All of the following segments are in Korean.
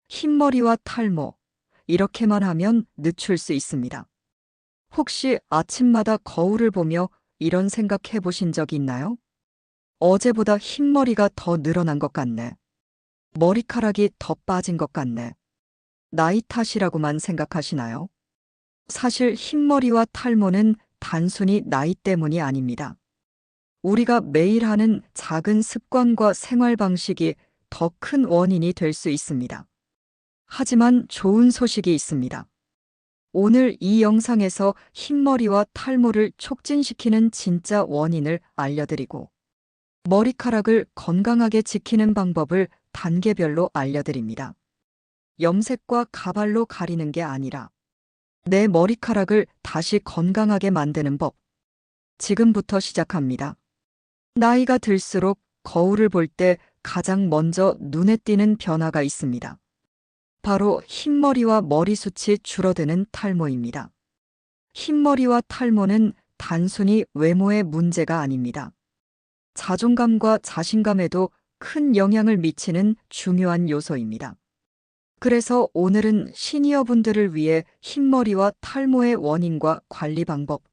흰머리와 탈모, 이렇게만 하면 늦출 수 있습니다. 혹시 아침마다 거울을 보며 이런 생각 해보신 적 있나요? 어제보다 흰머리가 더 늘어난 것 같네. 머리카락이 더 빠진 것 같네. 나이 탓이라고만 생각하시나요? 사실 흰머리와 탈모는 단순히 나이 때문이 아닙니다. 우리가 매일 하는 작은 습관과 생활 방식이 더 큰 원인이 될 수 있습니다. 하지만 좋은 소식이 있습니다. 오늘 이 영상에서 흰머리와 탈모를 촉진시키는 진짜 원인을 알려드리고, 머리카락을 건강하게 지키는 방법을 단계별로 알려드립니다. 염색과 가발로 가리는 게 아니라 내 머리카락을 다시 건강하게 만드는 법. 지금부터 시작합니다. 나이가 들수록 거울을 볼 때 가장 먼저 눈에 띄는 변화가 있습니다. 바로 흰머리와 머리숱이 줄어드는 탈모입니다. 흰머리와 탈모는 단순히 외모의 문제가 아닙니다. 자존감과 자신감에도 큰 영향을 미치는 중요한 요소입니다. 그래서 오늘은 시니어분들을 위해 흰머리와 탈모의 원인과 관리 방법,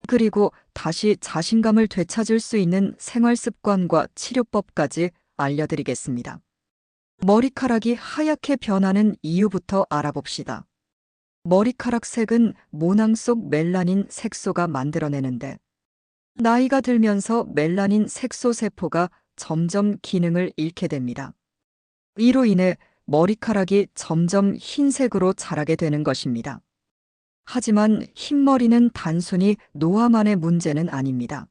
그리고 다시 자신감을 되찾을 수 있는 생활 습관과 치료법까지 알려드리겠습니다. 머리카락이 하얗게 변하는 이유부터 알아봅시다. 머리카락 색은 모낭 속 멜라닌 색소가 만들어내는데, 나이가 들면서 멜라닌 색소 세포가 점점 기능을 잃게 됩니다. 이로 인해 머리카락이 점점 흰색으로 자라게 되는 것입니다. 하지만 흰머리는 단순히 노화만의 문제는 아닙니다.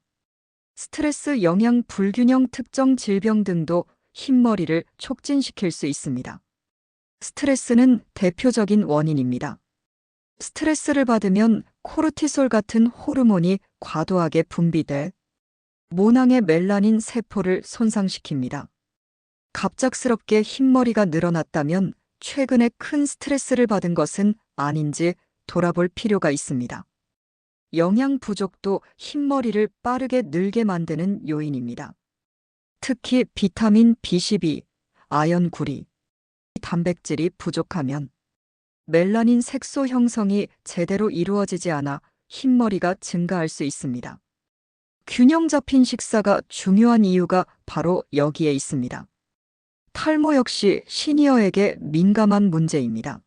스트레스, 영양 불균형, 특정 질병 등도 흰머리를 촉진시킬 수 있습니다. 스트레스는 대표적인 원인입니다. 스트레스를 받으면 코르티솔 같은 호르몬이 과도하게 분비돼 모낭의 멜라닌 세포를 손상시킵니다. 갑작스럽게 흰머리가 늘어났다면 최근에 큰 스트레스를 받은 것은 아닌지 돌아볼 필요가 있습니다. 영양 부족도 흰머리를 빠르게 늘게 만드는 요인입니다. 특히 비타민 B12, 아연 구리, 단백질이 부족하면 멜라닌 색소 형성이 제대로 이루어지지 않아 흰머리가 증가할 수 있습니다. 균형 잡힌 식사가 중요한 이유가 바로 여기에 있습니다. 탈모 역시 시니어에게 민감한 문제입니다.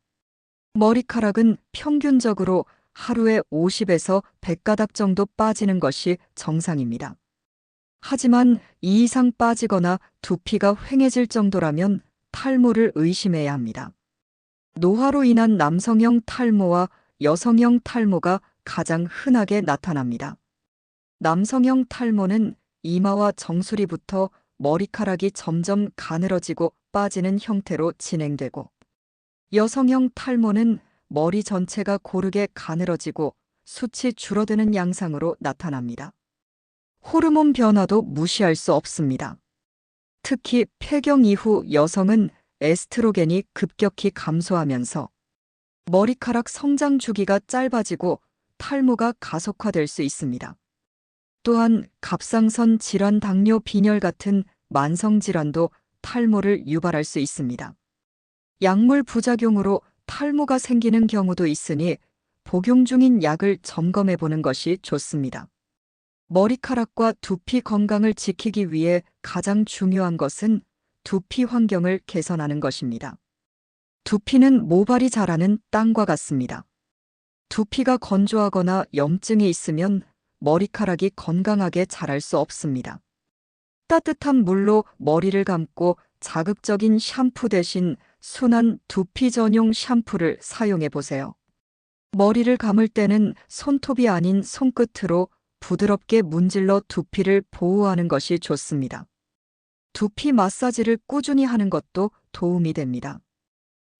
머리카락은 평균적으로 하루에 50에서 100가닥 정도 빠지는 것이 정상입니다. 하지만 이 이상 빠지거나 두피가 휑해질 정도라면 탈모를 의심해야 합니다. 노화로 인한 남성형 탈모와 여성형 탈모가 가장 흔하게 나타납니다. 남성형 탈모는 이마와 정수리부터 머리카락이 점점 가늘어지고 빠지는 형태로 진행되고, 여성형 탈모는 머리 전체가 고르게 가늘어지고 숱이 줄어드는 양상으로 나타납니다. 호르몬 변화도 무시할 수 없습니다. 특히 폐경 이후 여성은 에스트로겐이 급격히 감소하면서 머리카락 성장 주기가 짧아지고 탈모가 가속화될 수 있습니다. 또한 갑상선 질환, 당뇨, 빈혈 같은 만성 질환도 탈모를 유발할 수 있습니다. 약물 부작용으로 탈모가 생기는 경우도 있으니 복용 중인 약을 점검해 보는 것이 좋습니다. 머리카락과 두피 건강을 지키기 위해 가장 중요한 것은 두피 환경을 개선하는 것입니다. 두피는 모발이 자라는 땅과 같습니다. 두피가 건조하거나 염증이 있으면 머리카락이 건강하게 자랄 수 없습니다. 따뜻한 물로 머리를 감고 자극적인 샴푸 대신 순한 두피 전용 샴푸를 사용해 보세요. 머리를 감을 때는 손톱이 아닌 손끝으로 부드럽게 문질러 두피를 보호하는 것이 좋습니다. 두피 마사지를 꾸준히 하는 것도 도움이 됩니다.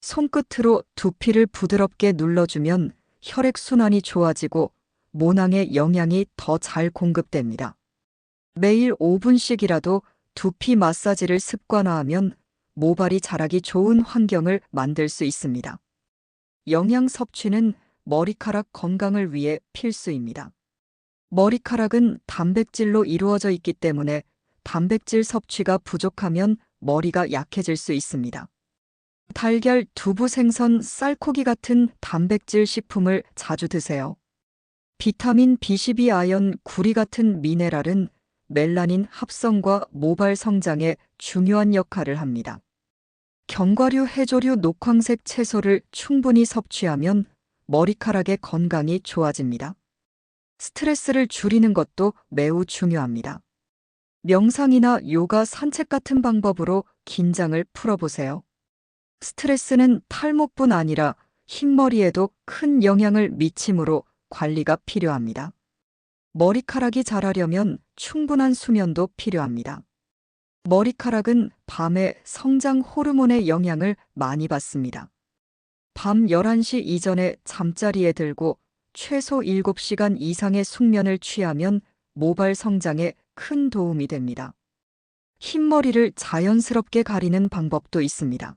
손끝으로 두피를 부드럽게 눌러주면 혈액순환이 좋아지고 모낭에 영양이 더 잘 공급됩니다. 매일 5분씩이라도 두피 마사지를 습관화하면 모발이 자라기 좋은 환경을 만들 수 있습니다. 영양 섭취는 머리카락 건강을 위해 필수입니다. 머리카락은 단백질로 이루어져 있기 때문에 단백질 섭취가 부족하면 머리가 약해질 수 있습니다. 달걀, 두부, 생선, 쌀고기 같은 단백질 식품을 자주 드세요. 비타민 B12, 아연, 구리 같은 미네랄은 멜라닌 합성과 모발 성장에 중요한 역할을 합니다. 견과류, 해조류, 녹황색 채소를 충분히 섭취하면 머리카락의 건강이 좋아집니다. 스트레스를 줄이는 것도 매우 중요합니다. 명상이나 요가, 산책 같은 방법으로 긴장을 풀어보세요. 스트레스는 탈모뿐 아니라 흰머리에도 큰 영향을 미치므로 관리가 필요합니다. 머리카락이 자라려면 충분한 수면도 필요합니다. 머리카락은 밤에 성장 호르몬의 영향을 많이 받습니다. 밤 11시 이전에 잠자리에 들고 최소 7시간 이상의 숙면을 취하면 모발 성장에 큰 도움이 됩니다. 흰머리를 자연스럽게 가리는 방법도 있습니다.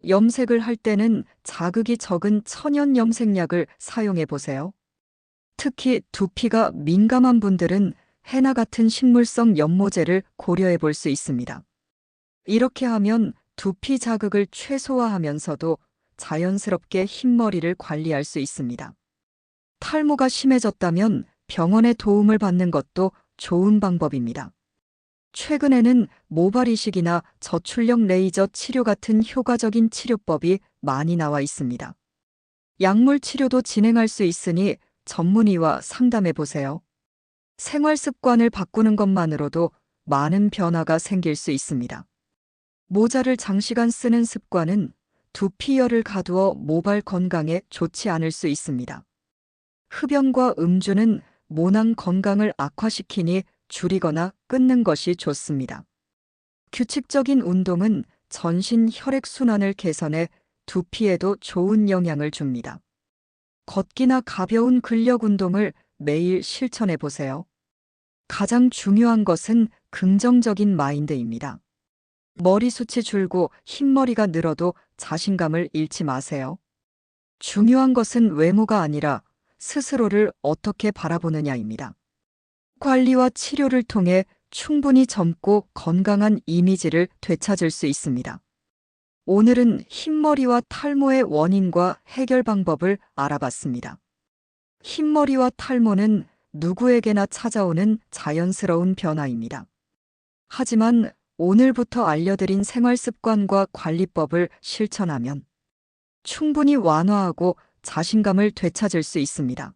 염색을 할 때는 자극이 적은 천연 염색약을 사용해 보세요. 특히 두피가 민감한 분들은 헤나 같은 식물성 연모제를 고려해 볼 수 있습니다. 이렇게 하면 두피 자극을 최소화하면서도 자연스럽게 흰머리를 관리할 수 있습니다. 탈모가 심해졌다면 병원의 도움을 받는 것도 좋은 방법입니다. 최근에는 모발 이식이나 저출력 레이저 치료 같은 효과적인 치료법이 많이 나와 있습니다. 약물 치료도 진행할 수 있으니 전문의와 상담해 보세요. 생활 습관을 바꾸는 것만으로도 많은 변화가 생길 수 있습니다. 모자를 장시간 쓰는 습관은 두피열을 가두어 모발 건강에 좋지 않을 수 있습니다. 흡연과 음주는 모낭 건강을 악화시키니 줄이거나 끊는 것이 좋습니다. 규칙적인 운동은 전신 혈액순환을 개선해 두피에도 좋은 영향을 줍니다. 걷기나 가벼운 근력 운동을 매일 실천해 보세요. 가장 중요한 것은 긍정적인 마인드입니다. 머리숱이 줄고 흰머리가 늘어도 자신감을 잃지 마세요. 중요한 것은 외모가 아니라 스스로를 어떻게 바라보느냐입니다. 관리와 치료를 통해 충분히 젊고 건강한 이미지를 되찾을 수 있습니다. 오늘은 흰머리와 탈모의 원인과 해결 방법을 알아봤습니다. 흰머리와 탈모는 누구에게나 찾아오는 자연스러운 변화입니다. 하지만 오늘부터 알려드린 생활 습관과 관리법을 실천하면 충분히 완화하고 자신감을 되찾을 수 있습니다.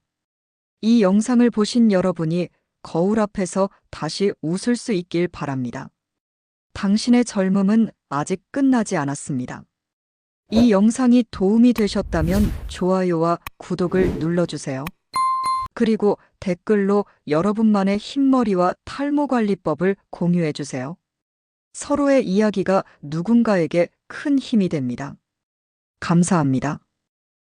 이 영상을 보신 여러분이 거울 앞에서 다시 웃을 수 있길 바랍니다. 당신의 젊음은 아직 끝나지 않았습니다. 이 영상이 도움이 되셨다면 좋아요와 구독을 눌러주세요. 그리고 댓글로 여러분만의 흰머리와 탈모 관리법을 공유해주세요. 서로의 이야기가 누군가에게 큰 힘이 됩니다. 감사합니다.